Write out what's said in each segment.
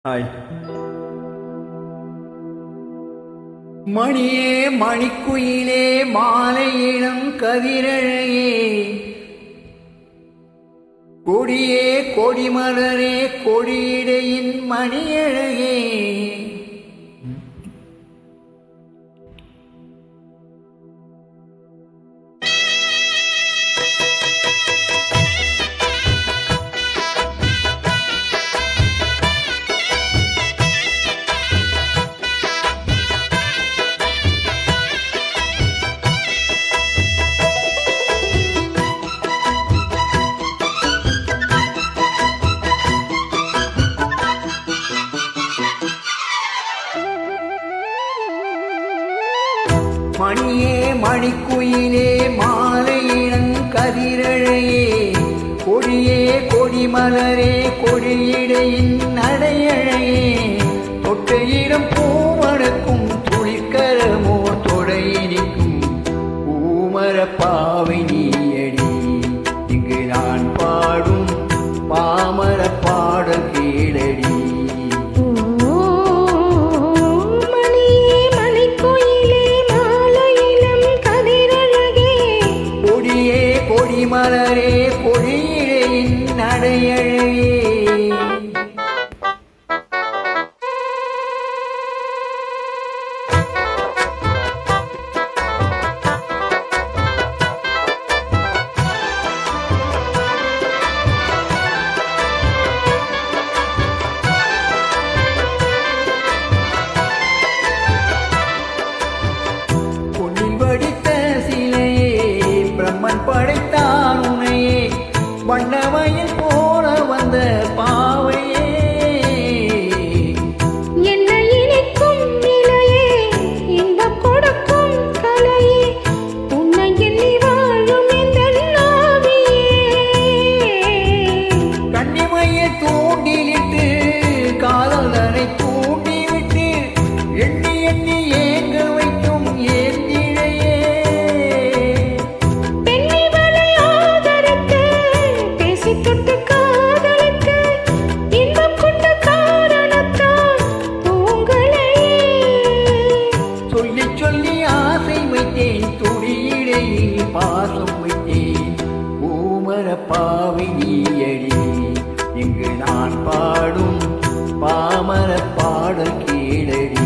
Hi. மணியே மணிக்குயிலே மாலையிடம் கதிரழகே, கொடியே கொடிமலரே கொடியிடையின் மணியழகே, மணியே மணிக்குயிலே மாலையிடம் கதிரழகே, கொடியே கொடிமலரே கொடியிடையின் நடையழகே, தொட்டையிடம் பூமணக்கும் துளிக்கரமோ தொடையினிக்கும் பூமர பாவை நீயடி, இங்கு நான் பாடும் பாமர பாடல் கேளடி. கொடிமலரே கொடியிடையின் நடையழகே, பொன்னில் வடித்த சிலையே பிரம்மன் படைத்தான் உன்னையே, வண்ணமயில் போல வந்த பாவையே, என்னை இனிக்கும் நிலையே இன்பம் கொடுக்கும் கலையே, உன்னை எண்ணி வாழும் இந்த நாவியே, கன்னிமையை தூண்டிலிட்டு காதலரை தூண்டிவிட்டு எண்ணி எண்ணி ஏங்க வைக்கும் ஏந்திழையே, தொட்டு காதலுக்கு இன்பம் கொண்ட காரணத்தால் உங்களையே சொல்லி சொல்லி ஆசை வைத்தேன், துடியிடையில் பாசம் வைத்தேன், பூமர பாவை நீயடி, இங்கு நான் பாடும் பாமர பாடல் கேளடி.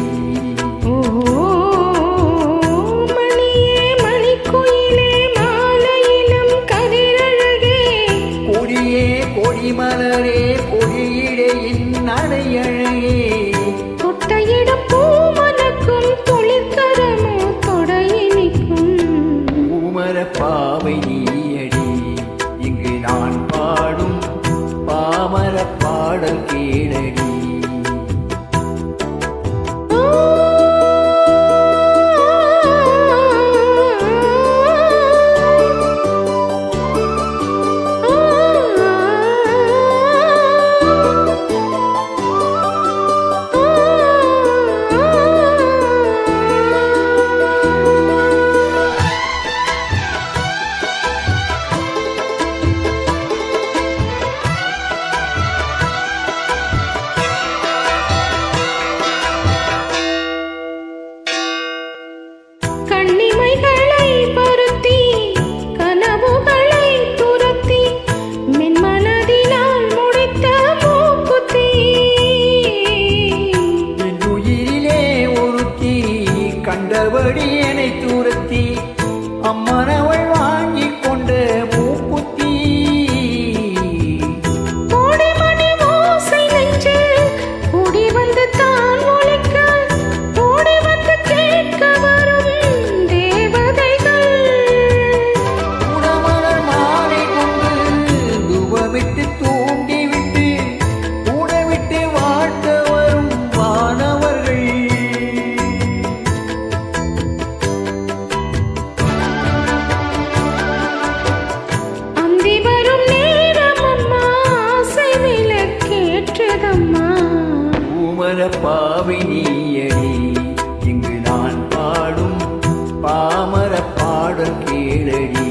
கொடிமலரே கொடியிடையின் நடையழகே, தொட்டையிடம் பூமணக்கும் துளிர்கரமோ தொடையினிக்கும் பூமர பாவை நீயடி, இங்கு நான் பாடும் பாமர பாடல் கேளடி. கண்ணிமைகளை பருத்தி கனவுகளை துரத்தி மென்மனதினால் முடித்த மூக்குத்தி, என் உயிரிலே ஒருத்தி கண்டபடி என்னை துரத்தி அம்மனவள் வாங்கி கொண்ட மூக்குத்தி, கோடிமணி ஓசை நெஞ்சில் கூடி வந்து தான் ஒலிக்க, ஓடி வந்து கேட்க வரும் தேவதைகள், உடமலர் மாலை கொண்டு துவமிட்டு தூண்டிவிட்டு கூடவிட்டு வாழ்த்த வரும் வானவர்கள், அந்தி வரும் நேரம் அம்மா ஆசை விளக்கேற்றதம்மா, பூமர பாவை நீயடி, இங்கு நான் பாடும் பாமர பாடல் கேளடி.